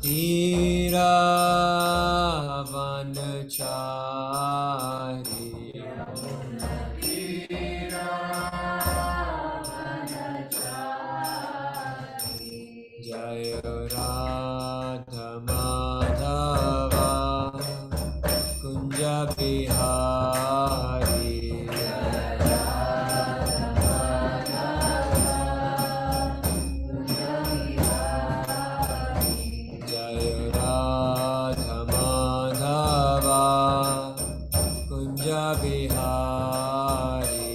Tira vanachari Jaya Radha Madhava Kunja Bihari Jaya Radha Madhava Kunja Bihari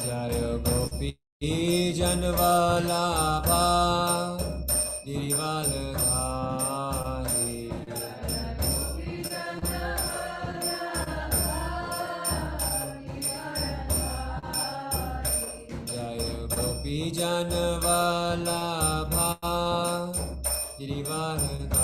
Jaya Gopi Janvalabha Girivaladhari Jaya Gopi Janvalabha Girivaladhari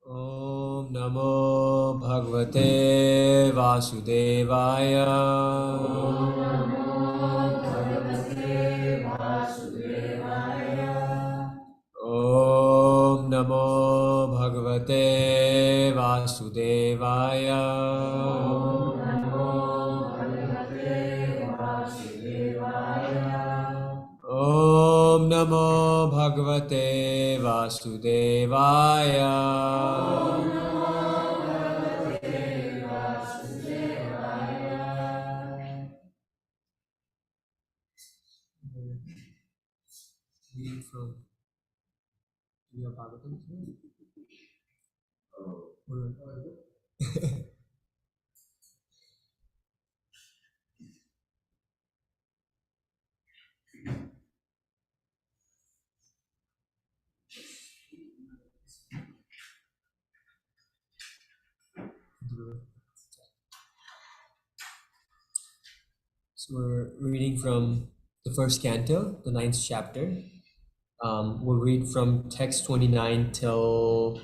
Om Namo Bhagavate Vasudevaya Om Namo Bhagavate Vasudevaya Om Namo Bhagavate Vasudevaya Read from your Bhagavatam. So we're reading from the first canto, the 9th chapter. We'll read from text 29 till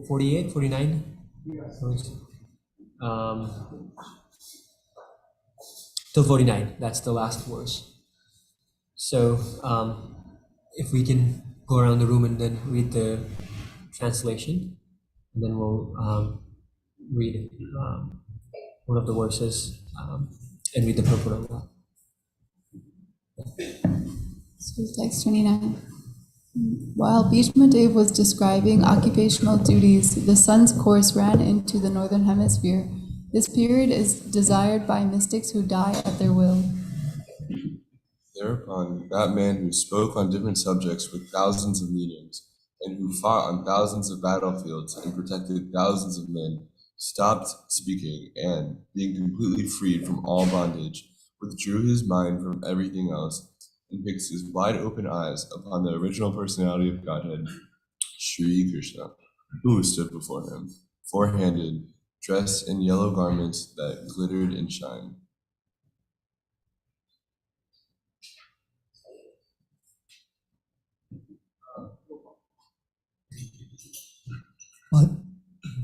48, 49? Till 49, that's the last verse. So if we can go around the room and then read the translation, and then we'll read one of the verses and read the purport of that. So text 29. While Bhishma Dev was describing occupational duties, the sun's course ran into the northern hemisphere. This period is desired by mystics who die at their will. Thereupon, that man who spoke on different subjects with thousands of meanings, and who fought on thousands of battlefields and protected thousands of men, stopped speaking and, being completely freed from all bondage, withdrew his mind from everything else and fixed his wide open eyes upon the original personality of Godhead, Shri Krishna, who stood before him, four-handed, dressed in yellow garments that glittered and shined.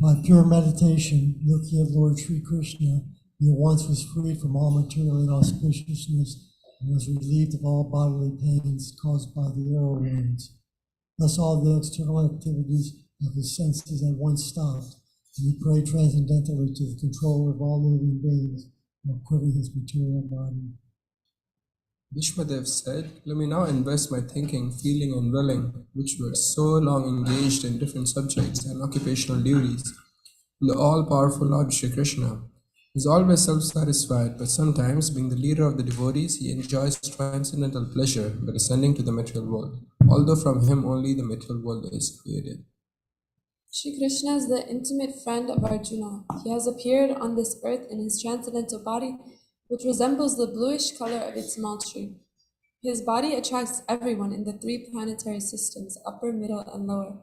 By pure meditation, looking at Lord Sri Krishna, he at once was freed from all material inauspiciousness and was relieved of all bodily pains caused by the arrow wounds. Thus all the external activities of his senses at once stopped, and he prayed transcendentally to the controller of all living beings, while quitting his material body. Vishwadev said, "Let me now invest my thinking, feeling, and willing, which were so long engaged in different subjects and occupational duties, in the all-powerful Lord Shri Krishna. He is always self-satisfied, but sometimes, being the leader of the devotees, he enjoys transcendental pleasure by descending to the material world, although from him only the material world is created." Shri Krishna is the intimate friend of Arjuna. He has appeared on this earth in his transcendental body, which resembles the bluish color of its mulch tree. His body attracts everyone in the 3 planetary systems, upper, middle, and lower.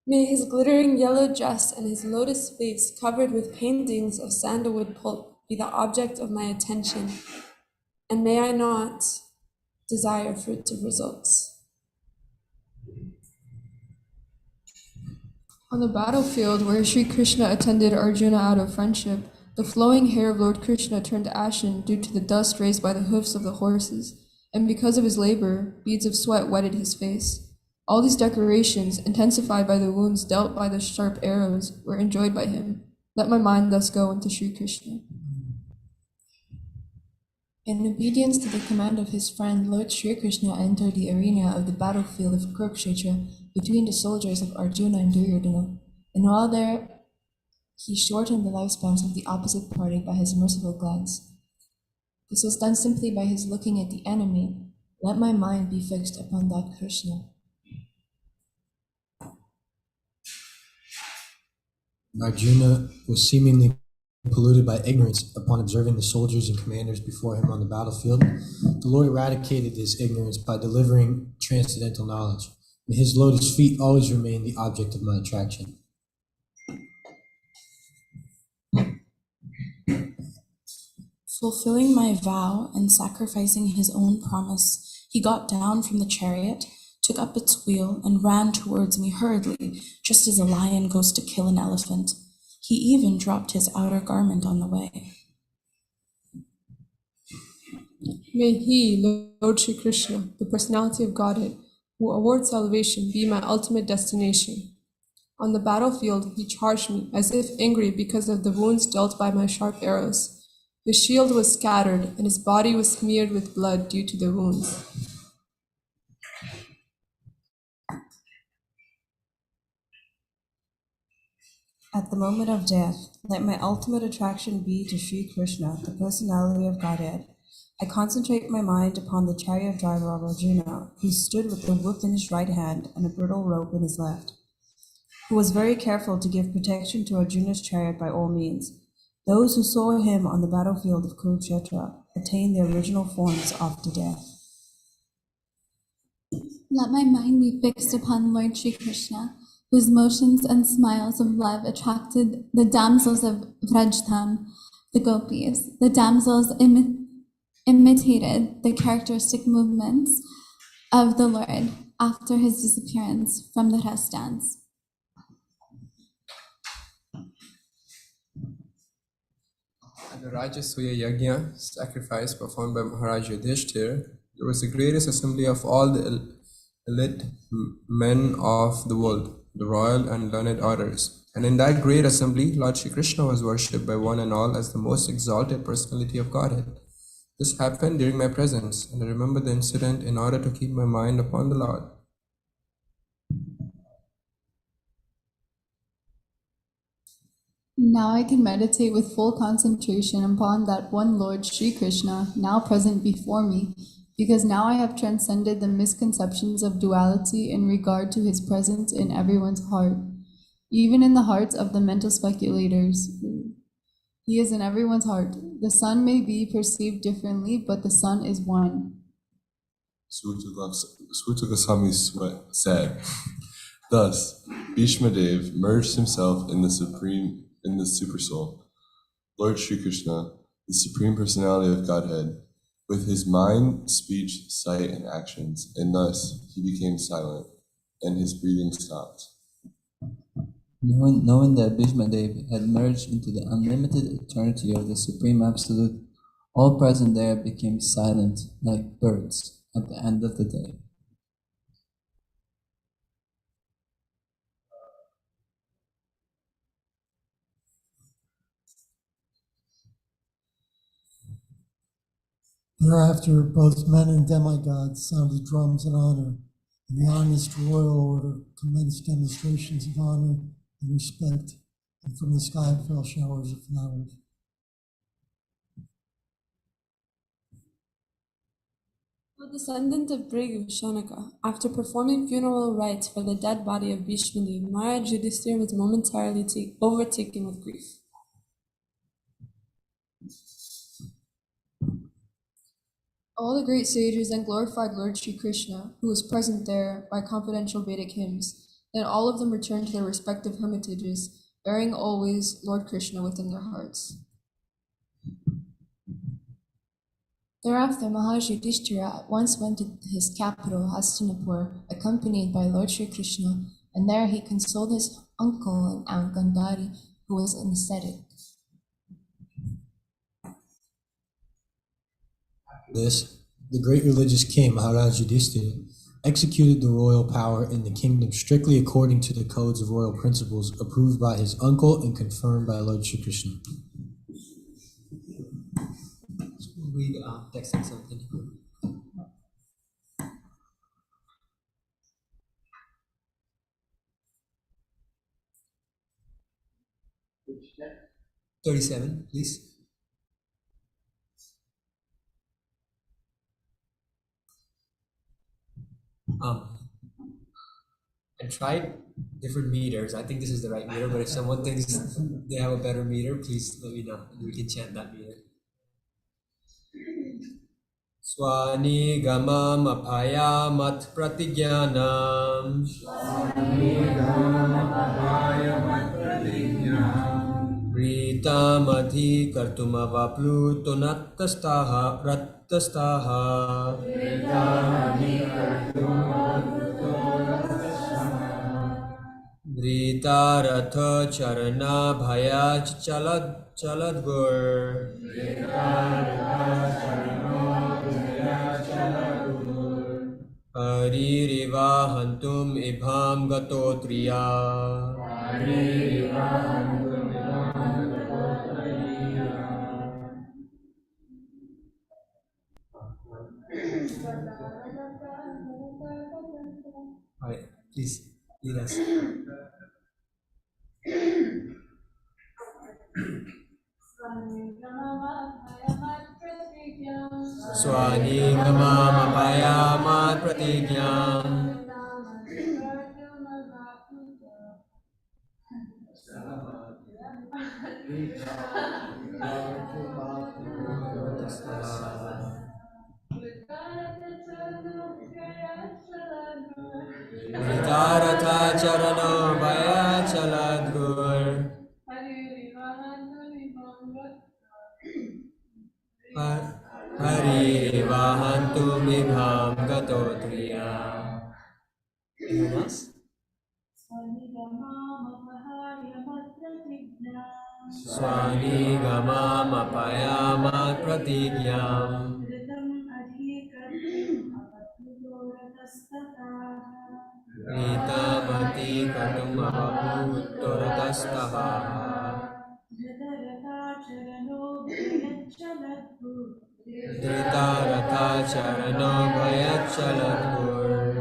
May his glittering yellow dress and his lotus face covered with paintings of sandalwood pulp be the object of my attention, and may I not desire fruitive results. On the battlefield where Sri Krishna attended Arjuna out of friendship, the flowing hair of Lord Krishna turned ashen due to the dust raised by the hoofs of the horses, and because of his labor, beads of sweat wetted his face. All these decorations, intensified by the wounds dealt by the sharp arrows, were enjoyed by him. Let my mind thus go into Sri Krishna. In obedience to the command of his friend, Lord Sri Krishna entered the arena of the battlefield of Kurukshetra between the soldiers of Arjuna and Duryodhana, and while there, he shortened the lifespans of the opposite party by his merciful glance. This was done simply by his looking at the enemy. Let my mind be fixed upon that Krishna. Arjuna was seemingly polluted by ignorance upon observing the soldiers and commanders before him on the battlefield. The Lord eradicated this ignorance by delivering transcendental knowledge. And his lotus feet always remain the object of my attraction. Fulfilling my vow and sacrificing his own promise, he got down from the chariot, took up its wheel, and ran towards me hurriedly, just as a lion goes to kill an elephant. He even dropped his outer garment on the way. May he, Lord Sri Krishna, the personality of Godhead, who awards salvation, be my ultimate destination. On the battlefield, he charged me, as if angry because of the wounds dealt by my sharp arrows. His shield was scattered, and his body was smeared with blood due to the wounds. At the moment of death, let my ultimate attraction be to Sri Krishna, the personality of Godhead. I concentrate my mind upon the chariot driver of Arjuna, who stood with the whip in his right hand and a bridle rope in his left, who was very careful to give protection to Arjuna's chariot by all means. Those who saw him on the battlefield of Kurukshetra attained their original forms after death. Let my mind be fixed upon Lord Sri Krishna, whose motions and smiles of love attracted the damsels of Vrajtam, the gopis. The damsels imitated the characteristic movements of the Lord after his disappearance from the rest dance. At the Rajasuya Yajna, sacrifice performed by Maharaj Yudhishthir, there was the greatest assembly of all the elite men of the world, the royal and learned orders. And in that great assembly, Lord Shri Krishna was worshipped by one and all as the most exalted personality of Godhead. This happened during my presence, and I remember the incident in order to keep my mind upon the Lord. Now I can meditate with full concentration upon that one Lord Sri Krishna, now present before me, because now I have transcended the misconceptions of duality in regard to his presence in everyone's heart, even in the hearts of the mental speculators. He is in everyone's heart. The sun may be perceived differently, but the sun is one. Suta Goswami said, thus, Bhishma Dev merged himself in the Supersoul, Lord Sri Krishna, the Supreme Personality of Godhead, with his mind, speech, sight, and actions, and thus he became silent, and his breathing stopped. Knowing that Bhishma Dev had merged into the unlimited eternity of the Supreme Absolute, all present there became silent like birds at the end of the day. Thereafter, both men and demigods sounded drums in honor, and the honest royal order commenced demonstrations of honor and respect, and from the sky fell showers of flowers. The descendant of Bhrigu, Shanaka, after performing funeral rites for the dead body of Bhishma Dev, Maharaj Yudhishthir was momentarily overtaken with grief. All the great sages then glorified Lord Sri Krishna, who was present there by confidential Vedic hymns. Then all of them returned to their respective hermitages, bearing always Lord Krishna within their hearts. Thereafter, Maharshi Yudhishthira at once went to his capital, Hastinapur, accompanied by Lord Sri Krishna, and there he consoled his uncle and Aunt Gandhari, who was an ascetic. This, the great religious king Maharaj Yudhishthira executed the royal power in the kingdom strictly according to the codes of royal principles approved by his uncle and confirmed by Lord Sri Krishna. Read text and something. Which text? 37, please. I tried different meters. I think this is the right meter, but if someone thinks they have a better meter, please let me know. We can chant that meter. Swani gamam apaya mat pratigyanam. Rita madhi kartumava plutonattastaha rattastaha. Rita ratha charana bhaya chaladgur. Haririva hantum ibham gatotriya. Alright, please lead us. Swani gamam apayamat pratigyam. Vitarata charano bhaya chaladgur. Haririva hantum ibham gatotriya. Anyone else? Swani gamam apayamat pratigyam. Rita mati kartum avaputtoratastaha. Drita ratha charano bhayachaladgur.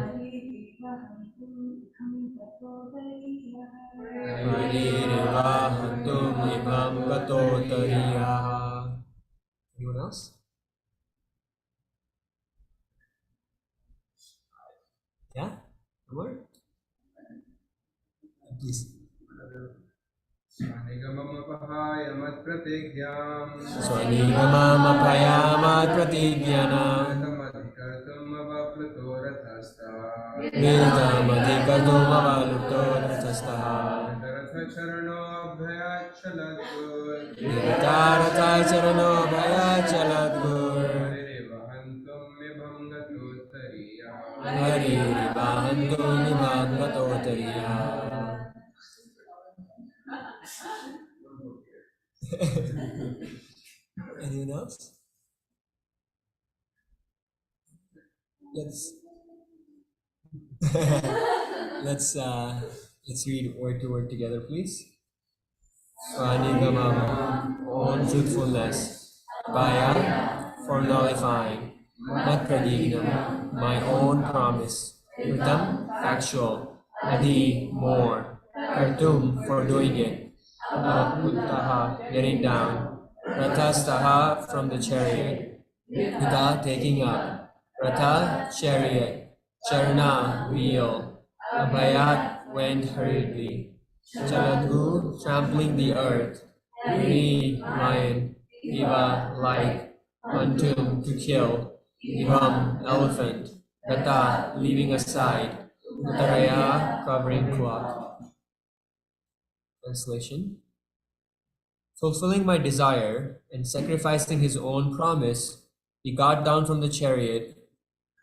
Haririva hantum ibham gatotriya. Anyone else? Yeah? One more? Please. Swanigamam apayamat pratigyam. Swanigamam apayamat pratigyanam. Kritam avapluto rathasta. Kritam adhikartum avalupto rathastaha. Ratha charano abhayat chaladgur. Ritaratha charano bhayat chaladgur. Haririva hantum ibham gatotriya. Anyone else? Let's read word to word together, please. Swanigamam, own truthfulness. Baya, for nullifying. Mat pradignam, my own promise. Kritam, actual. Adi, more. Kartum, for doing it. Uttaha, getting down. Rathastaha, from the chariot. Uta, taking up. Ratha, chariot. Charna, wheel. Abhayat, went hurriedly. Chaladhu, trampling the earth. Ri, lion. Iva, like. Antum, to kill. Ibam, elephant, Gata, leaving aside, Uttaraya, covering cloth. Translation: fulfilling my desire and sacrificing his own promise, he got down from the chariot,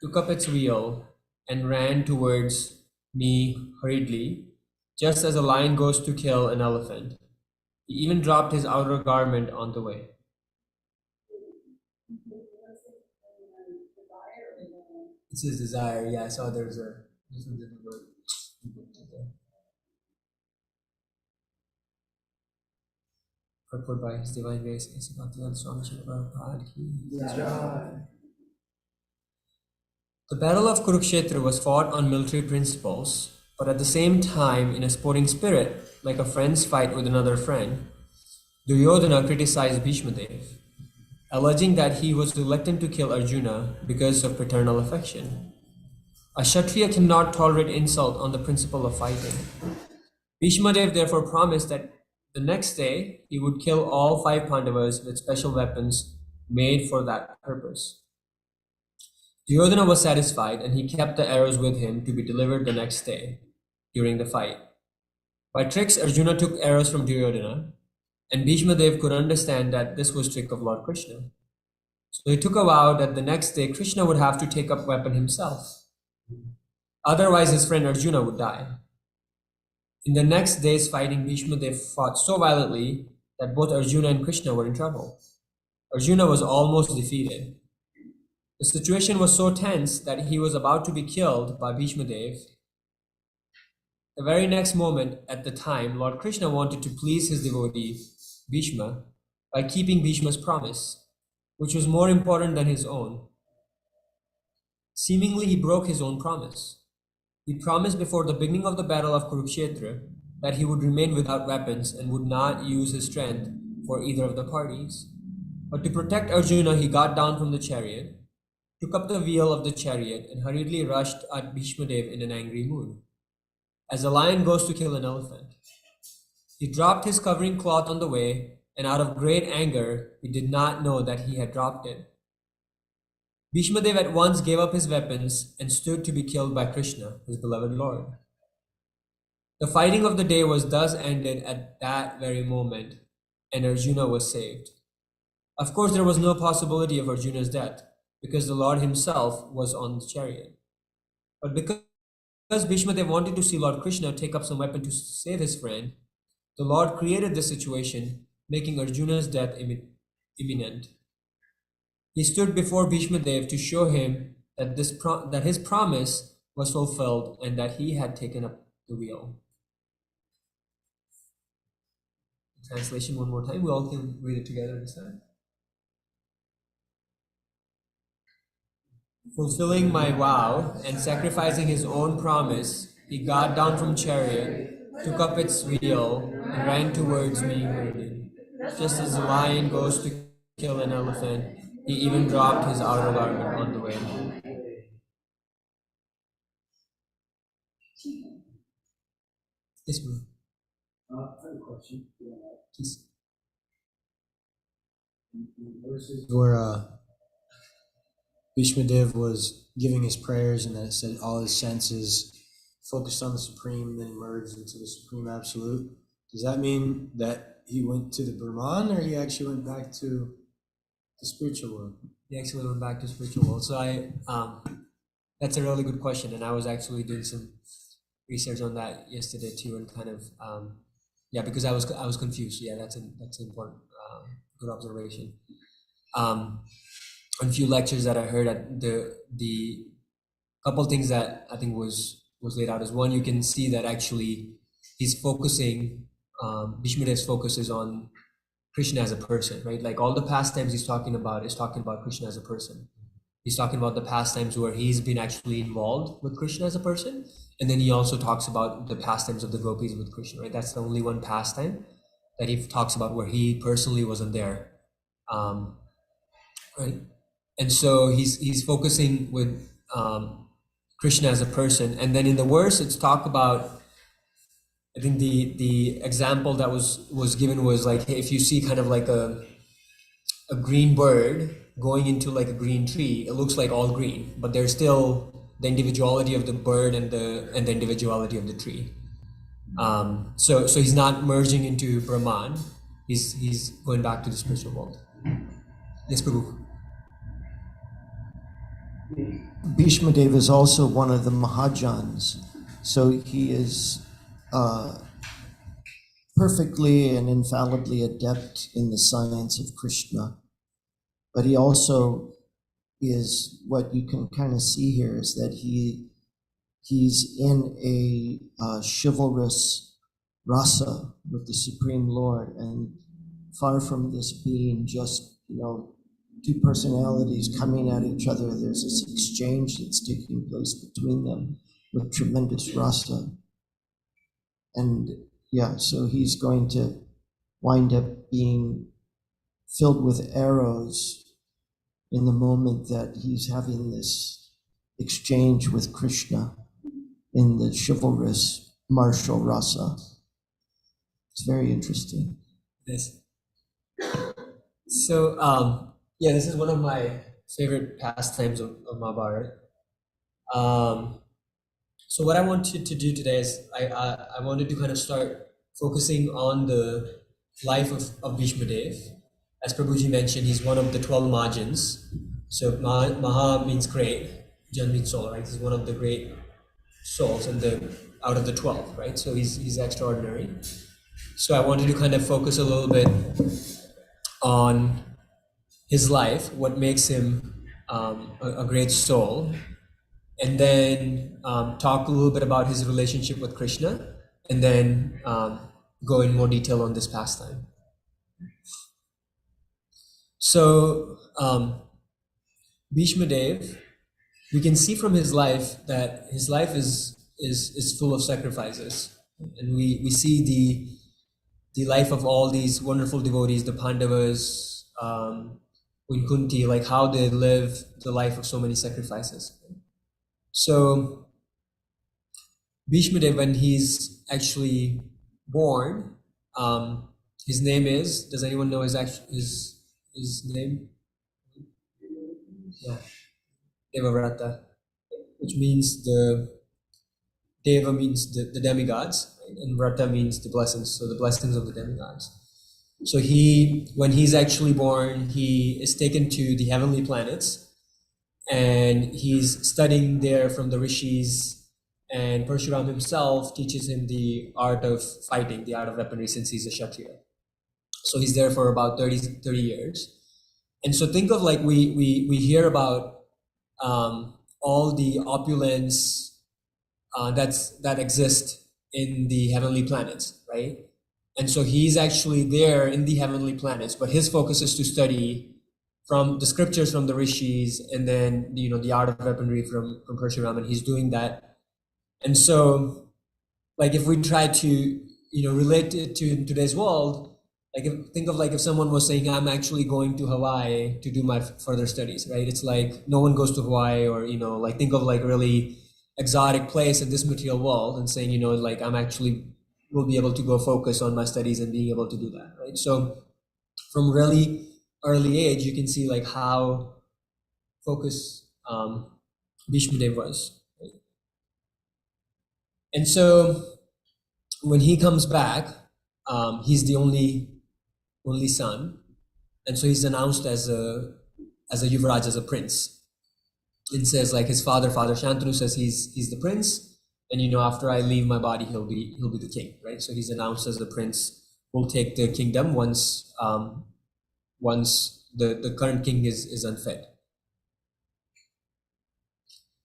took up its wheel, and ran towards me hurriedly, just as a lion goes to kill an elephant. He even dropped his outer garment on the way. It's his desire. Yeah, I saw there's a different word. Purport by His Divine Grace, the Battle of Kurukshetra was fought on military principles, but at the same time in a sporting spirit, like a friend's fight with another friend. Duryodhana criticized Bhishmadev, alleging that he was reluctant to kill Arjuna because of paternal affection. A Kshatriya cannot tolerate insult on the principle of fighting. Bhishmadev therefore promised that the next day he would kill all 5 Pandavas with special weapons made for that purpose. Duryodhana was satisfied and he kept the arrows with him to be delivered the next day during the fight. By tricks, Arjuna took arrows from Duryodhana, and Bhishmadev could understand that this was trick of Lord Krishna. So he took a vow that the next day Krishna would have to take up weapon himself. Otherwise his friend Arjuna would die. In the next day's fighting, Bhishmadev fought so violently that both Arjuna and Krishna were in trouble. Arjuna was almost defeated. The situation was so tense that he was about to be killed by Bhishmadev. The very next moment, at the time, Lord Krishna wanted to please his devotee, Bhishma, by keeping Bhishma's promise, which was more important than his own. Seemingly, he broke his own promise. He promised before the beginning of the battle of Kurukshetra that he would remain without weapons and would not use his strength for either of the parties. But to protect Arjuna, he got down from the chariot, took up the wheel of the chariot, and hurriedly rushed at Bhishmadev in an angry mood, as a lion goes to kill an elephant. He dropped his covering cloth on the way, and out of great anger, he did not know that he had dropped it. Bhishmadev at once gave up his weapons and stood to be killed by Krishna, his beloved Lord. The fighting of the day was thus ended at that very moment, and Arjuna was saved. Of course, there was no possibility of Arjuna's death, because the Lord himself was on the chariot. But because Bhishmadev wanted to see Lord Krishna take up some weapon to save his friend, the Lord created this situation, making Arjuna's death imminent. He stood before Bhishmadev to show him that that his promise was fulfilled and that he had taken up the wheel. Translation one more time. We all can read it together this time. Fulfilling my vow and sacrificing his own promise, he got down from chariot, took up its wheel, and ran towards me hurriedly. Just as a lion goes to kill an elephant, he even dropped his outer garment on the way. Yes, bro. I have a question. Please. Verses where Bhishmadev was giving his prayers and then it said all his senses focused on the Supreme and then merged into the Supreme Absolute. Does that mean that he went to the Brahman or he actually went back to the spiritual world? He actually went back to spiritual world. So that's a really good question, and I was actually doing some research on that yesterday too, and kind of because I was confused. Yeah, that's an important good observation. On a few lectures that I heard at the couple things that I think was laid out is, one, you can see that actually he's focusing, Bhishmadev's focus is on Krishna as a person, right? Like all the pastimes he's talking about is talking about Krishna as a person. He's talking about the pastimes where he's been actually involved with Krishna as a person. And then he also talks about the pastimes of the gopis with Krishna, right? That's the only one pastime that he talks about where he personally wasn't there, right? And so he's focusing with Krishna as a person. And then in the verse, it's talk about, I think the example that was given was like, hey, if you see kind of like a green bird going into like a green tree, it looks like all green, but there's still the individuality of the bird and the individuality of the tree. So he's not merging into Brahman. He's going back to the spiritual world. Yes, Prabhu. Bhishma Deva is also one of the Mahajans, so he is perfectly and infallibly adept in the science of Krishna. But he also is, what you can kind of see here is that he's in a chivalrous rasa with the Supreme Lord, and far from this being just, two personalities coming at each other, there's this exchange that's taking place between them with tremendous rasa. And yeah, so he's going to wind up being filled with arrows in the moment that he's having this exchange with Krishna in the chivalrous martial rasa. It's very interesting. Yes. So, yeah, this is one of my favorite pastimes of Mahabharata. So what I wanted to do today is I wanted to kind of start focusing on the life of Bhishma Dev. As Prabhuji mentioned, he's one of the 12 Mahajans. So Maha means great, Jan means soul, right? He's one of the great souls out of the 12, right? So he's extraordinary. So I wanted to kind of focus a little bit on his life, what makes him a great soul, and then talk a little bit about his relationship with Krishna, and then go in more detail on this pastime. So Bhishma Dev, we can see from his life that his life is full of sacrifices, and we see the life of all these wonderful devotees, the Pandavas, in Kunti, like how they live the life of so many sacrifices. So Bhishma Dev, when he's actually born, his name is, does anyone know his name? Yeah, Devavrata, which means Deva means the demigods, right? And Vrata means the blessings, so the blessings of the demigods. So when he's actually born, he is taken to the heavenly planets, and he's studying there from the rishis, and Parshuram himself teaches him the art of fighting, the art of weaponry, since he's a Kshatriya. So he's there for about 30 years. And so think of like we hear about all the opulence that exist in the heavenly planets, right? And so he's actually there in the heavenly planets, but his focus is to study from the scriptures from the rishis, and then the art of weaponry from Parshuram, and he's doing that. And so, like, if we try to relate it to today's world, like think of like if someone was saying, I'm actually going to Hawaii to do my further studies, right? It's like no one goes to Hawaii, or like think of like really exotic place in this material world, and saying like I'm actually will be able to go focus on my studies and being able to do that, right? So from really early age, you can see like how focused Bhishma Dev was, right? And so when he comes back, he's the only son, and so he's announced as a Yuvraj, as a prince. It says like his father Shantanu says he's the prince, and after I leave my body, he'll be the king, right? So he's announced as the prince will take the kingdom once the current king is unfit.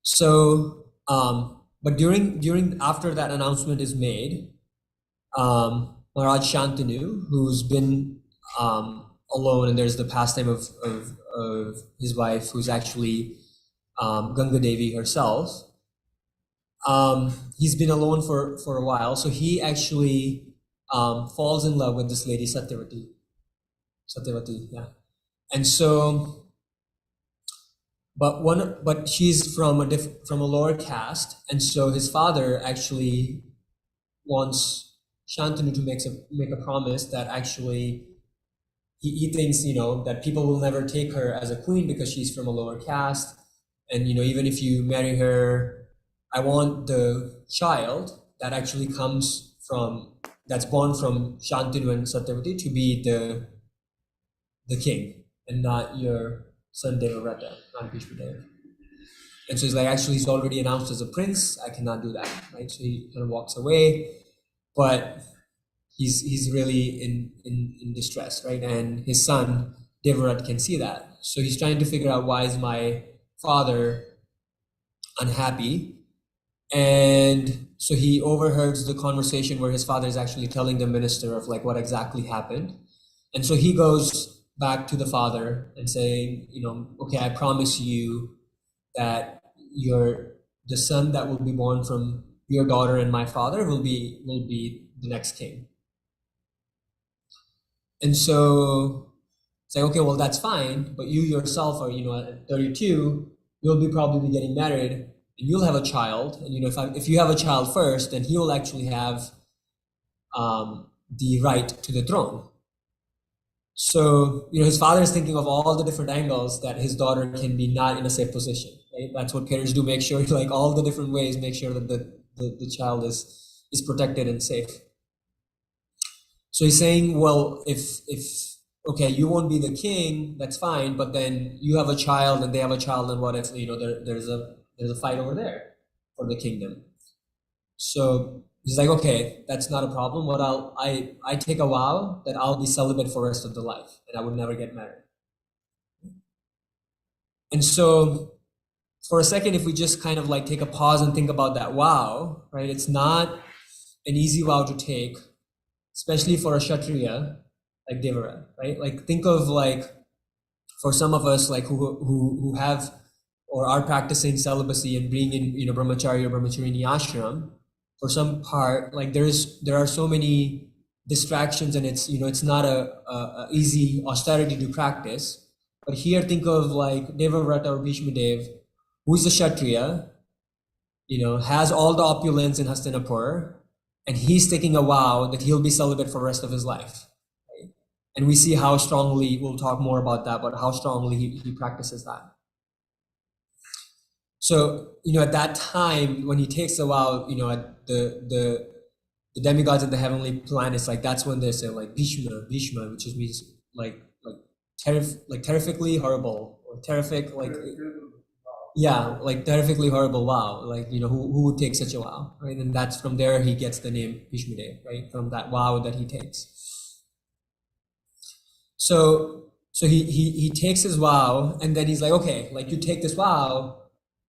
So but during after that announcement is made, Maharaj Shantanu, who's been alone, and there's the pastime of his wife, who's actually Ganga Devi herself. He's been alone for a while, so he actually falls in love with this lady Satyavati, yeah. And so, but she's from a lower caste, and so his father actually wants Shantanu to make a promise that actually he thinks, that people will never take her as a queen because she's from a lower caste. And, even if you marry her, I want the child that actually that's born from Shantanu and Satyavati to be the king, and not your son Devavrata, not Bhishmadeva. And so he's like, actually, he's already announced as a prince. I cannot do that, right? So he kind of walks away, but he's really in distress, right? And his son Devarat can see that, so he's trying to figure out, why is my father unhappy? And so he overhears the conversation where his father is actually telling the minister of like what exactly happened. And so he goes back to the father and saying, okay, I promise you that the son that will be born from your daughter and my father will be the next king. And so it's like, okay, well, that's fine, but you yourself are, at 32, you'll be probably getting married, and you'll have a child. And if you have a child first, then he will actually have the right to the throne. So, his father is thinking of all the different angles that his daughter can be not in a safe position, right? That's what parents do, make sure, like all the different ways, make sure that the child is protected and safe. So he's saying, well, if okay, you won't be the king, that's fine, but then you have a child and they have a child, and what if, there's a fight over there for the kingdom? So he's like, okay, that's not a problem. What I take a vow that I'll be celibate for the rest of the life, and I would never get married. And so for a second, if we just kind of like take a pause and think about that vow, right? It's not an easy vow to take, especially for a Kshatriya like Devara, right? Like think of like, for some of us like who have or are practicing celibacy and being in brahmacharya or brahmacharini ashram, for some part, like there are so many distractions, and it's not a easy austerity to practice. But here think of like Devavrata or Bhishmadev, who is a Kshatriya, has all the opulence in Hastinapur, and he's taking a vow that he'll be celibate for the rest of his life. Right? And we see how strongly, we'll talk more about that, but how strongly he practices that. So, at that time, when he takes a vow, at the demigods in the heavenly planets, like that's when they say like Bhishma, which just means like terrifically horrible, or terrific, like, yeah, like terrifically horrible vow, like, who would take such a vow, right? And that's from there he gets the name Bhishmadev, right? From that vow that he takes. So he takes his vow, and then he's like, okay, like you take this vow,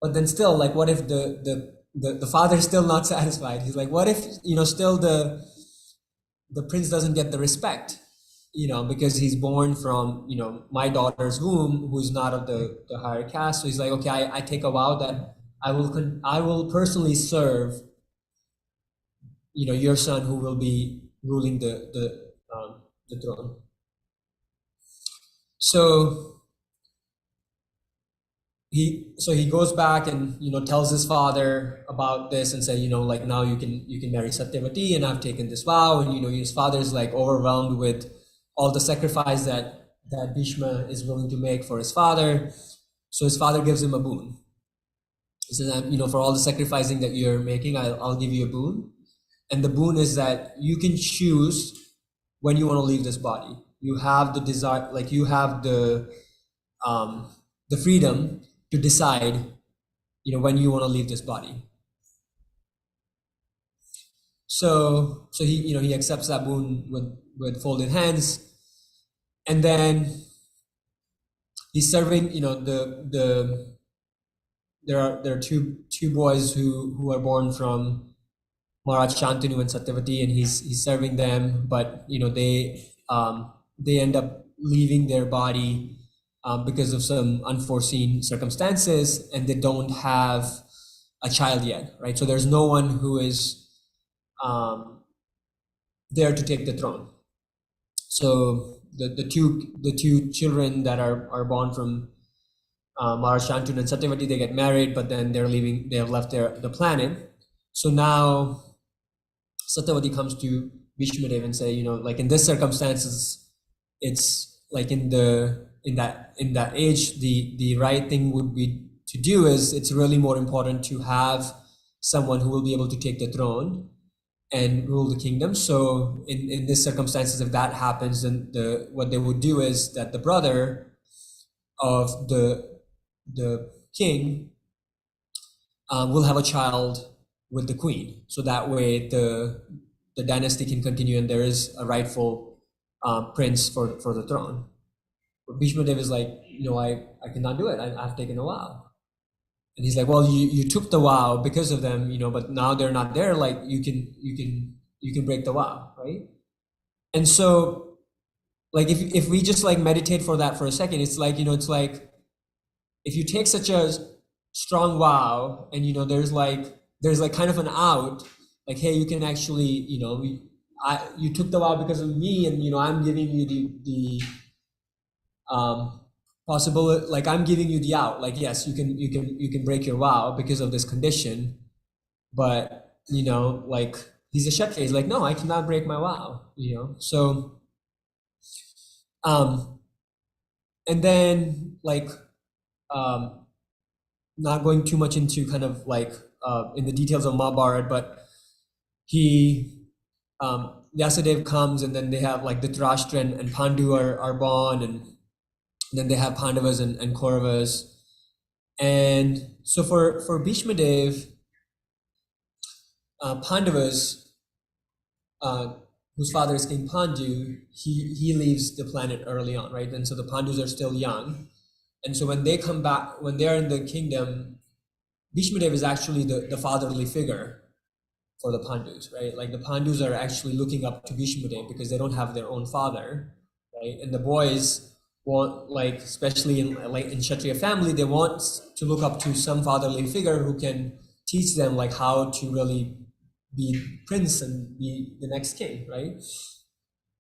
but then still, like, what if the father is still not satisfied? He's like, what if, still the prince doesn't get the respect, because he's born from, my daughter's womb, who's not of the higher caste. So he's like, okay, I take a vow that I will personally serve, your son who will be ruling the throne. So he goes back and tells his father about this and say, like, now you can marry Satyavati, and I've taken this vow. And his father's like overwhelmed with all the sacrifice that Bhishma is willing to make for his father. So his father gives him a boon. He says, for all the sacrificing that you're making, I'll give you a boon. And the boon is that you can choose when you want to leave this body. You have the desire, like you have the freedom to decide, when you want to leave this body. So he accepts that boon with folded hands, and then he's serving. There are two boys who are born from Maharaj Shantanu and Satyavati, and he's serving them, but they end up leaving their body because of some unforeseen circumstances, and they don't have a child yet, right? So there's no one who is there to take the throne. So the two children that are born from Maharaj Shantanu and Satyavati, they get married, but then they have left the planet. So now Satyavati comes to Bhishmadev and say, like in this circumstances, it's like in that age, the right thing would be to do is, it's really more important to have someone who will be able to take the throne and rule the kingdom. So in this circumstances, if that happens, then what they would do is that the brother of the king will have a child with the queen. So that way the dynasty can continue and there is a rightful prince for the throne. But Bhishma Dev is like, I cannot do it. I've taken a vow. And he's like, well, you took the vow because of them, but now they're not there. Like you can break the vow, right? And so, like if we just like meditate for that for a second, it's like, it's like if you take such a strong vow and there's like kind of an out, like, hey, you can actually, you took the vow because of me, and I'm giving you the possible, like I'm giving you the out, like, yes, you can break your vow because of this condition, but like he's a Kshatriya, he's like, no, I cannot break my vow, so and then like not going too much into kind of like in the details of Mahabharata, but Vyasadeva comes, and then they have like Dhritarashtra and Pandu are born, and then they have Pandavas and Kauravas. And so for Bhishma Dev, Pandavas, whose father is King Pandu, he leaves the planet early on, right? And so the Pandus are still young. And so when they come back, when they're in the kingdom, Bhishma Dev is actually the fatherly figure for the Pandus, right? Like the Pandus are actually looking up to Bhishma Dev because they don't have their own father, right? And the boys want, like, especially in Kshatriya family, they want to look up to some fatherly figure who can teach them like how to really be prince and be the next king, right?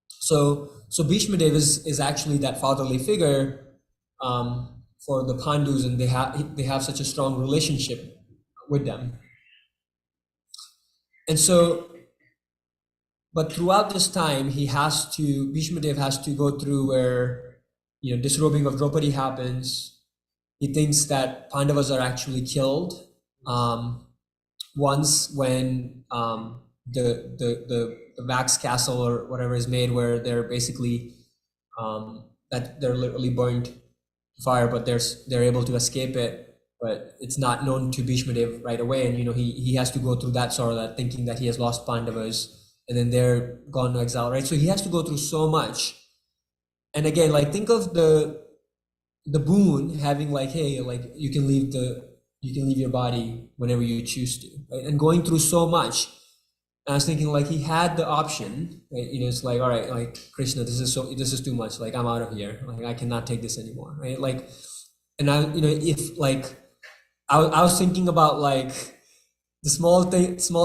So Bhishma Dev is actually that fatherly figure for the Pandus, and they have such a strong relationship with them. And so, but throughout this time, Bhishma Dev has to go through where, disrobing of Draupadi happens. He thinks that Pandavas are actually killed. Once when the wax castle or whatever is made, where they're basically that they're literally burned to fire, but they're able to escape it, but it's not known to Bhishma Dev right away, and he has to go through that sort of that, thinking that he has lost Pandavas, and then they're gone to exile, right? So he has to go through so much. And again, like, think of the boon having like, hey, like you can leave your body whenever you choose to, right? And going through so much. And I was thinking, like, he had the option, right? It's like, all right, like, Krishna, this is too much. Like, I'm out of here. Like, I cannot take this anymore, right? Like, and I, if like, I was thinking about like the small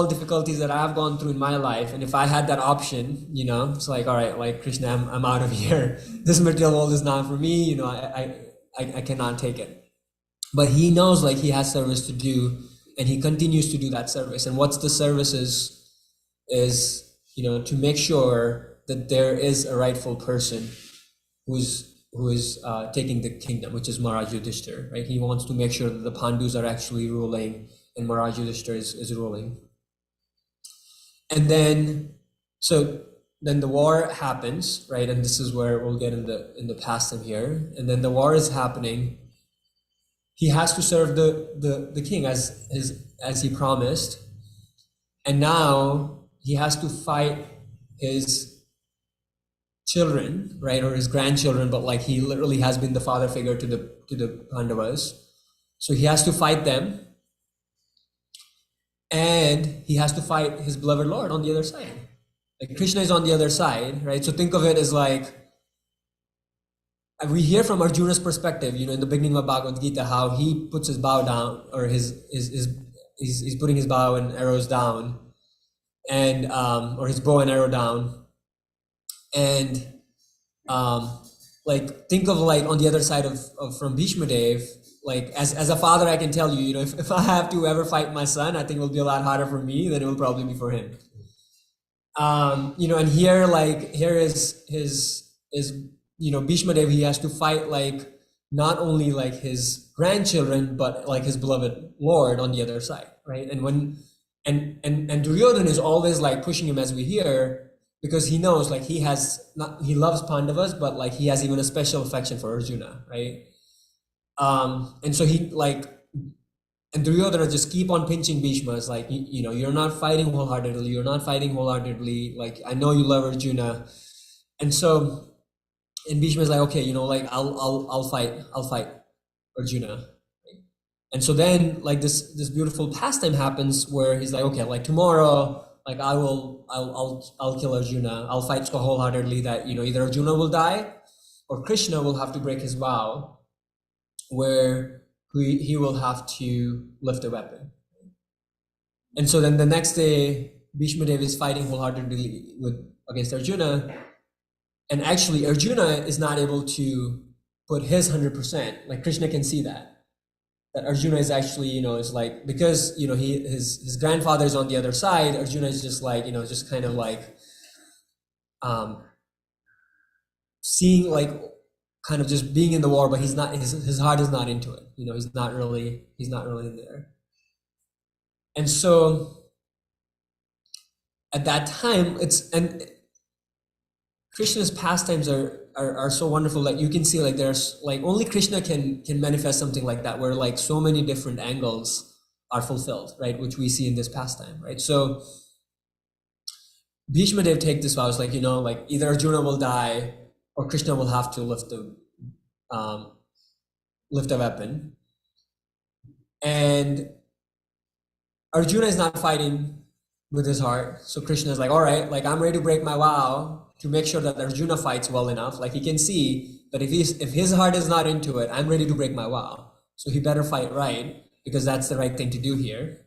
difficulties that I've gone through in my life, and if I had that option, it's like, all right, like, Krishna, I'm out of here. This material world is not for me. I cannot take it. But he knows, like, he has service to do, and he continues to do that service. And what's the service is to make sure that there is a rightful person who is taking the kingdom, which is Maharaj Yudhishthira, right? He wants to make sure that the Pandus are actually ruling and Maharaj Yudhishthira is ruling. And then, then the war happens, right? And this is where we'll get in the past time here. And then the war is happening. He has to serve the king as he promised. And now he has to fight his children, right? Or his grandchildren, but like he literally has been the father figure to the Pandavas. So he has to fight them. And he has to fight his beloved Lord on the other side. Like, Krishna is on the other side, right? So think of it as like, we hear from Arjuna's perspective, in the beginning of Bhagavad Gita, how he puts his bow down, or he's putting his bow and arrows down, and or his bow and arrow down, and like, think of like on the other side of from Bhishma Dev, like, as a father, I can tell you, if I have to ever fight my son, I think it will be a lot harder for me than it will probably be for him. And here is his Bhishma Dev, he has to fight like not only like his grandchildren, but like his beloved Lord on the other side, right? And when and Duryodhana is always like pushing him, as we hear, because he knows like he loves Pandavas, but like he has even a special affection for Arjuna, right? And so he like, and Duryodhana just keep on pinching Bhishma. It's like, you're not fighting wholeheartedly. You're not fighting wholeheartedly. Like, I know you love Arjuna. And so, and Bhishma is like, okay, like I'll fight Arjuna. And so then like this beautiful pastime happens where he's like, okay, like tomorrow, like I'll kill Arjuna. I'll fight so wholeheartedly that, either Arjuna will die or Krishna will have to break his vow where he will have to lift a weapon. And so then the next day, Bhishma Dev is fighting wholeheartedly against Arjuna. And actually, Arjuna is not able to put his 100%. Like Krishna can see that Arjuna is actually, is like, because, his grandfather is on the other side, Arjuna is just like, just kind of like seeing like, kind of just being in the war, but he's not, his heart is not into it. He's not really there. And so at that time, and Krishna's pastimes are so wonderful that you can see like there's like only Krishna can manifest something like that, where like so many different angles are fulfilled, right? Which we see in this pastime, right? So Bhishma Dev take this vow, like, like either Arjuna will die or Krishna will have to lift a weapon. And Arjuna is not fighting with his heart. So Krishna is like, all right, like I'm ready to break my vow to make sure that Arjuna fights well enough. Like he can see that if his heart is not into it, I'm ready to break my vow. So he better fight right, because that's the right thing to do here.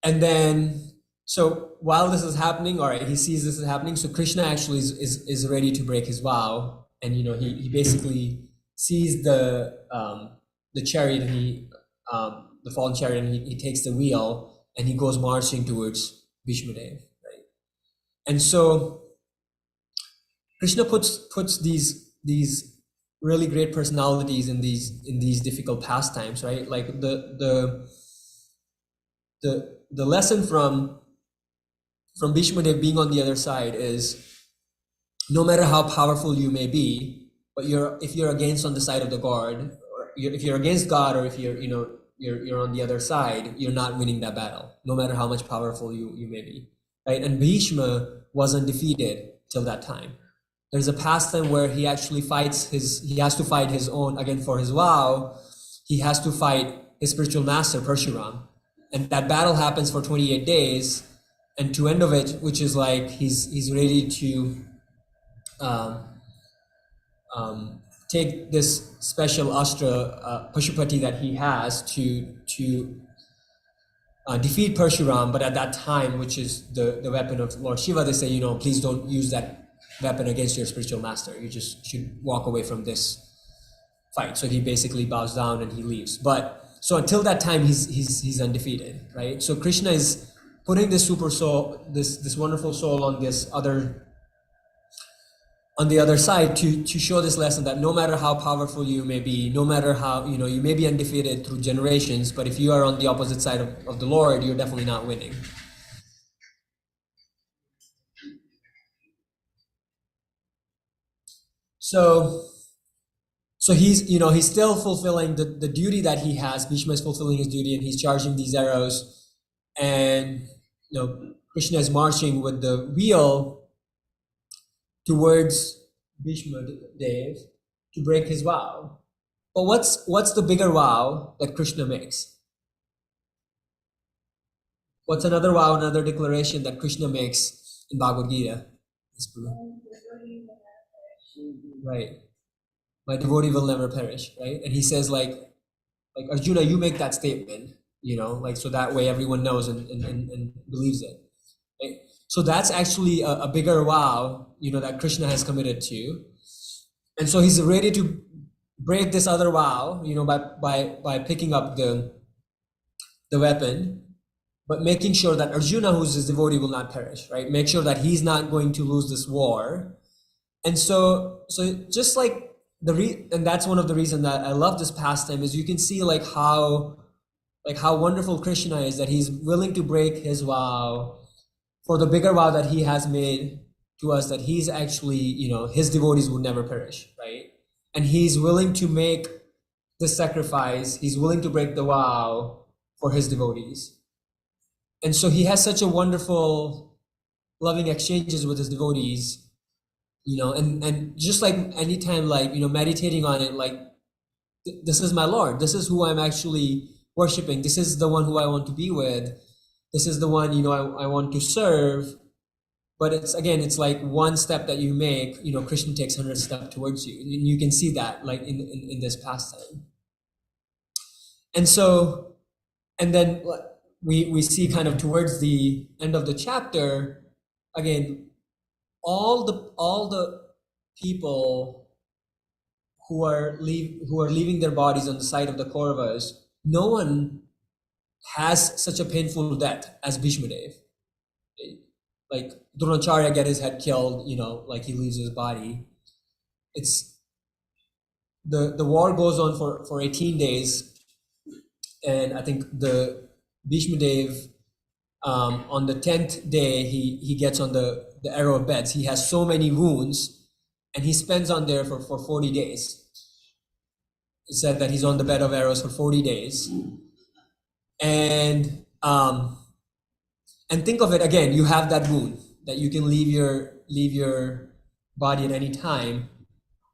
And then, so while this is happening, all right, he sees this is happening. So Krishna actually is ready to break his vow. And, he basically sees the chariot, and the fallen chariot, and he takes the wheel and he goes marching towards Bhishma Dev, right? And so Krishna puts these really great personalities in these difficult pastimes, right? Like the lesson from Bhishma Dev being on the other side is, no matter how powerful you may be, but if you're against on the side of the God, or if you're against God, or if you're on the other side, you're not winning that battle, no matter how much powerful you may be, right? And Bhishma was undefeated till that time. There's a pastime where he actually he has to fight his own, again for his vow, he has to fight his spiritual master, Parshuram. And that battle happens for 28 days. And to end of it, which is like, he's ready to take this special astra, Pashupati, that he has to defeat Parshuram. But at that time, which is the weapon of Lord Shiva, they say, please don't use that weapon against your spiritual master. You just should walk away from this fight. So he basically bows down and he leaves. But so until that time, he's undefeated, right? So Krishna is putting this super soul, this wonderful soul on the other side to show this lesson that no matter how powerful you may be, no matter how, you may be undefeated through generations, but if you are on the opposite side of the Lord, you're definitely not winning. So he's still fulfilling the duty that he has. Bhishma is fulfilling his duty, and he's charging these arrows, and Krishna is marching with the wheel towards Bhishma Dev to break his vow. But what's the bigger vow that Krishna makes? What's another vow, another declaration that Krishna makes in Bhagavad Gita? Right. My devotee will never perish, right? And he says like Arjuna, you make that statement, so that way everyone knows and believes it. Right? So that's actually a bigger vow, that Krishna has committed to. And so he's ready to break this other vow, by picking up the weapon, but making sure that Arjuna, who's his devotee, will not perish, right? Make sure that he's not going to lose this war. And so just like and that's one of the reasons that I love this pastime is you can see like how wonderful Krishna is, that he's willing to break his vow for the bigger vow that he has made to us, that he's actually, his devotees would never perish, right? And he's willing to make the sacrifice, he's willing to break the vow for his devotees. And so he has such a wonderful, loving exchanges with his devotees, and just like anytime, like, meditating on it, like, this is my Lord, this is who I'm actually worshiping, this is the one who I want to be with, this is the one, I want to serve. But it's like one step that you make, Krishna takes 100 steps towards you. And you can see that like in this pastime. And then we see kind of towards the end of the chapter, again, all the people who are leaving their bodies on the side of the Kauravas, no one has such a painful death as Bhishma Dev. Like Dronacharya get his head killed, like he leaves his body. It's the war goes on for 18 days, and I think the Bhishma Dev, on the 10th day he gets on the arrow of beds. He has so many wounds, and he spends on there for 40 days. It said that he's on the bed of arrows for 40 days, and think of it again, you have that wound that you can leave your body at any time,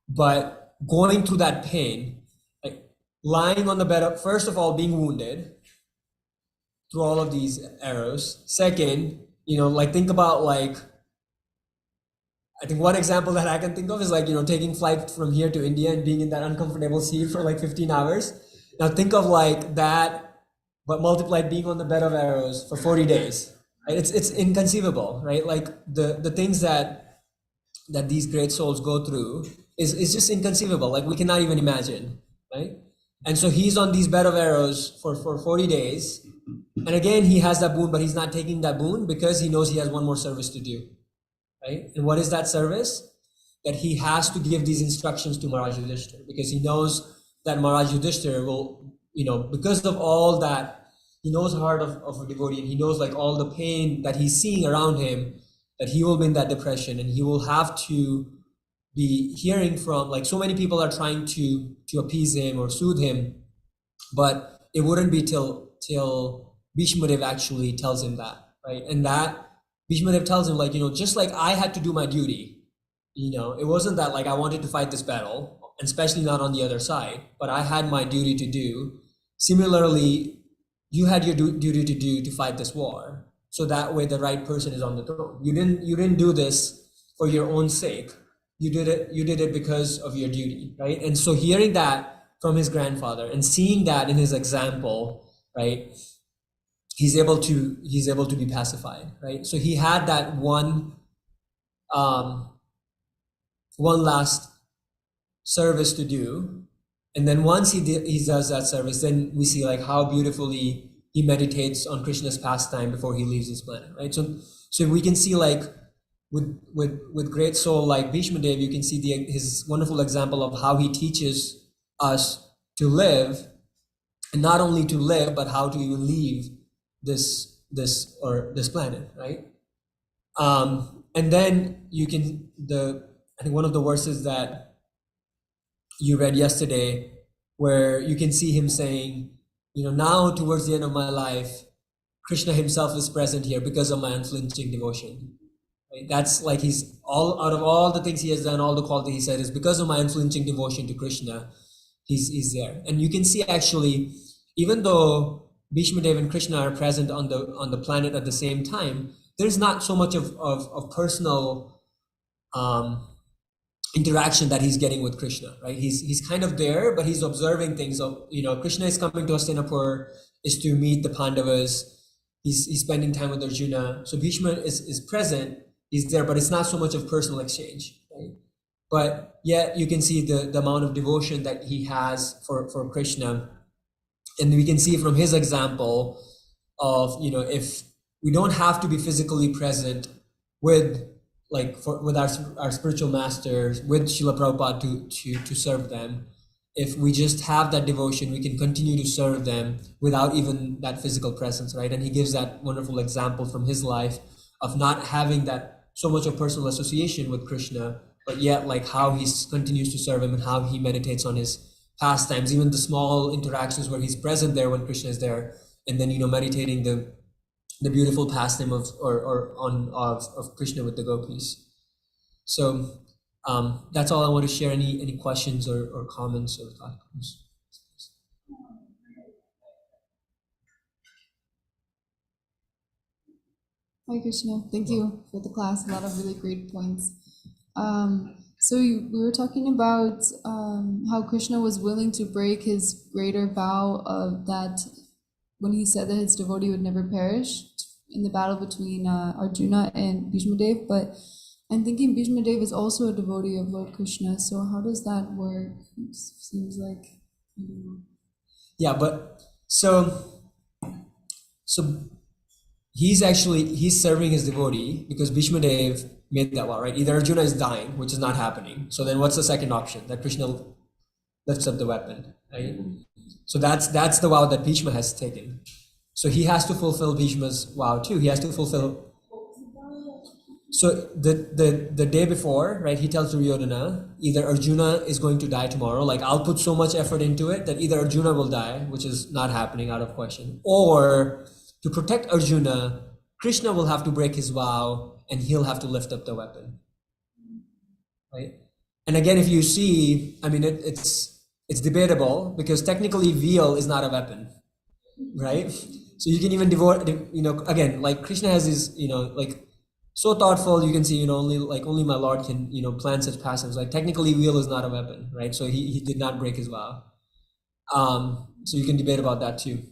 but going through that pain, like lying on the bed of, first of all, being wounded through all of these arrows. Second, like think about, like, I think one example that I can think of is like, taking flight from here to India and being in that uncomfortable seat for like 15 hours. Now think of like that, but multiplied being on the bed of arrows for 40 days. Right? It's inconceivable, right? Like the things that these great souls go through is just inconceivable. Like we cannot even imagine, right? And so he's on these bed of arrows for 40 days. And again, he has that boon, but he's not taking that boon because he knows he has one more service to do, right? And what is that service? That he has to give these instructions to Maharaj Yudhishthira, because he knows that Maharaj Yudhishthira will, because of all that, he knows the heart of a devotee, and he knows like all the pain that he's seeing around him, that he will be in that depression, and he will have to be hearing from, like, so many people are trying to appease him or soothe him, but it wouldn't be till Bhishma Dev actually tells him that, right? And that Bhishma Dev tells him, like, just like I had to do my duty, it wasn't that like I wanted to fight this battle, and especially not on the other side, but I had my duty to do. Similarly, you had your duty to do to fight this war, so that way the right person is on the throne. You didn't do this for your own sake. You did it because of your duty, right? And so hearing that from his grandfather and seeing that in his example, right, he's able to be pacified, right? So he had that one last service to do. And then once he does that service, then we see like how beautifully he meditates on Krishna's pastime before he leaves this planet, right? So we can see like with great soul like Bhishma Dev, you can see his wonderful example of how he teaches us to live, and not only to live, but how to even leave this planet, right? And then I think one of the verses that you read yesterday, where you can see him saying, now towards the end of my life, Krishna himself is present here because of my unflinching devotion. Right? That's like out of all the things he has done, all the quality he said is because of my unflinching devotion to Krishna, he's there. And you can see actually, even though Bhishma Dev and Krishna are present on the planet at the same time, there's not so much of personal interaction that he's getting with Krishna, right? He's kind of there, but he's observing things. So, Krishna is coming to Hastinapur is to meet the Pandavas. He's spending time with Arjuna. So Bhishma is present, he's there, but it's not so much of personal exchange, right? But yet you can see the amount of devotion that he has for Krishna. And we can see from his example of, if we don't have to be physically present with like with our spiritual masters, with Srila Prabhupada to serve them. If we just have that devotion, we can continue to serve them without even that physical presence, right? And he gives that wonderful example from his life of not having that so much of personal association with Krishna, but yet like how he continues to serve him and how he meditates on his pastimes, even the small interactions where he's present there when Krishna is there, and then meditating the beautiful pastime of Krishna with the gopis. So that's all I want to share. Any questions or comments or thoughts? Hi Krishna, thank you for the class. A lot of really great points. So we were talking about how Krishna was willing to break his greater vow of that when he said that his devotee would never perish in the battle between Arjuna and Bhishma Dev. But I'm thinking Bhishma Dev is also a devotee of Lord Krishna. So how does that work? It seems like Yeah, but so he's serving his devotee because Bhishma Dev made that vow, right? Either Arjuna is dying, which is not happening. So then what's the second option? That Krishna lifts up the weapon, right? So that's the vow that Bhishma has taken. So he has to fulfill Bhishma's vow too. He has to fulfill. So the day before, right, he tells Duryodhana, either Arjuna is going to die tomorrow, like I'll put so much effort into it that either Arjuna will die, which is not happening, out of question, or to protect Arjuna, Krishna will have to break his vow and he'll have to lift up the weapon, right? And again, if you see, I mean, it's debatable because technically veal is not a weapon, right? So you can even devote, again, like Krishna has his, like so thoughtful, you can see, only my Lord can, plan such pastimes. Like technically veal is not a weapon, right? So he did not break his vow. So you can debate about that too.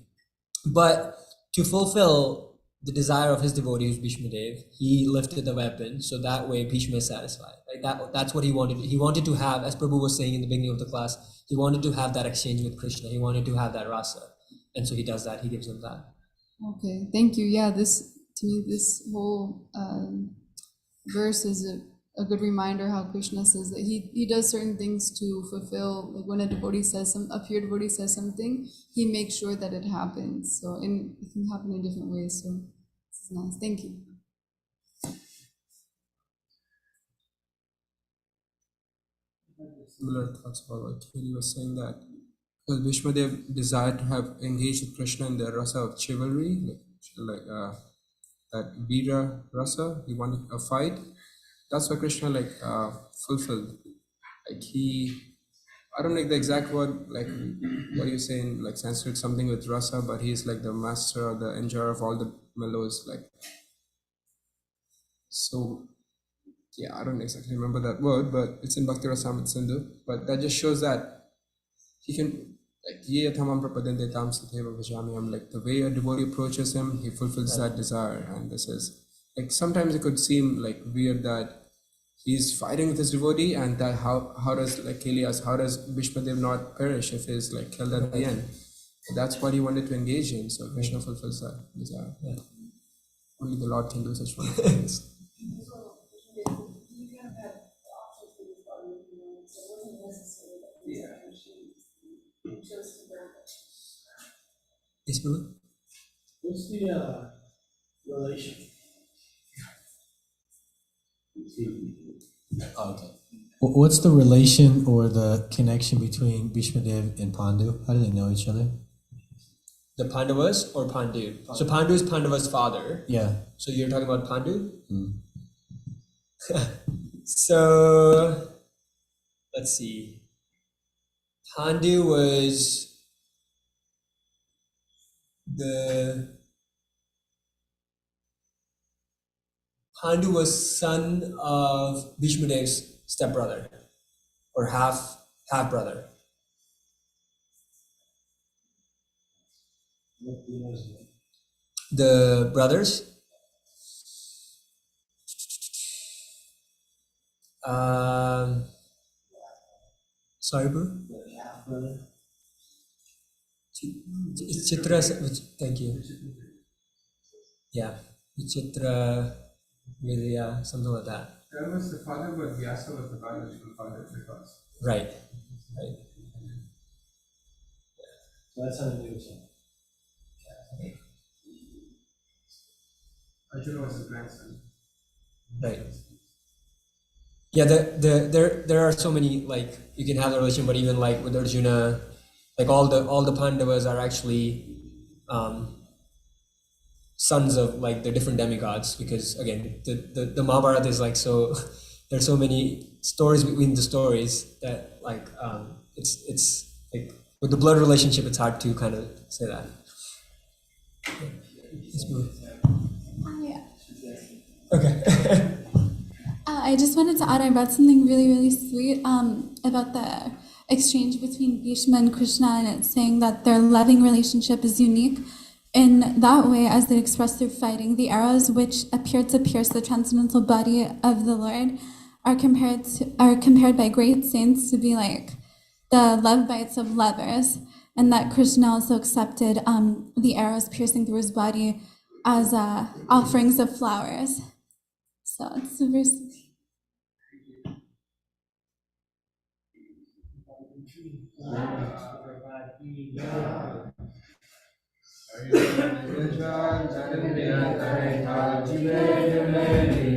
But to fulfill the desire of his devotee, who's Bhishma Dev, he lifted the weapon, so that way Bhishma is satisfied. Right? That's what he wanted. He wanted to have, as Prabhu was saying in the beginning of the class, he wanted to have that exchange with Krishna. He wanted to have that rasa. And so he does that. He gives him that. Okay, thank you. Yeah, to me, this whole verse is a good reminder how Krishna says that he does certain things to fulfill, like when a devotee says a pure devotee says something, he makes sure that it happens. So it can happen in different ways. So this is nice. Thank you. Similar thoughts about what Kelly was saying, that because Bhishma Dev desired to have engaged with Krishna in the rasa of chivalry, like that Veera rasa, he wanted a fight. That's what Krishna fulfilled. Like I don't like the exact word, like what you're saying, like Sanskrit, something with rasa, but he's like the master or the enjoyer of all the mellows. Like, so yeah, I don't exactly remember that word, but it's in Bhakti Rasamrita Sindhu. But that just shows that he can, like, ye athamam prapadente tam satheva vajamyam, like the way a devotee approaches him, he fulfills that desire. And this is, like, sometimes it could seem like weird that he's fighting with his devotee, and that how does, like Kelly asked, how does Bhishma Dev not perish if he's like killed at the end? That's what he wanted to engage in, so Krishna fulfills that desire. Yeah. Only the Lord can do such wonderful things. Yes, Prabhu? What's the relation? Okay. What's the relation or the connection between Bhishma Dev and Pandu? How do they know each other? The Pandavas or Pandu? So Pandu is Pandava's father. Yeah. So you're talking about Pandu? Mm. So let's see. Pandu was son of Bhishma Dev's stepbrother or half brother. The brothers. Sorry, bro. Chitra. Thank you. Yeah, Chitra, Vidya, something like that. There was the father, but Vyasa was the biological father because. Right. Right. So that's how they do it. Arjuna was his grandson. Right. Yeah, there are so many, like, you can have the relation, but even like with Arjuna, like all the Pandavas are actually sons of like the different demigods, because again the Mahabharata is like, so there's so many stories between the stories that like it's like with the blood relationship it's hard to kind of say that. Let's move. Yeah. Okay. I just wanted to add, I read something really, really sweet about the exchange between Bhishma and Krishna, and it's saying that their loving relationship is unique in that way as they express through fighting. The arrows which appear to pierce the transcendental body of the Lord are compared by great saints to be like the love bites of lovers, and that Krishna also accepted the arrows piercing through his body as offerings of flowers. So it's super sweet.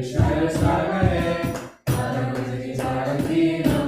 Shaya Sagare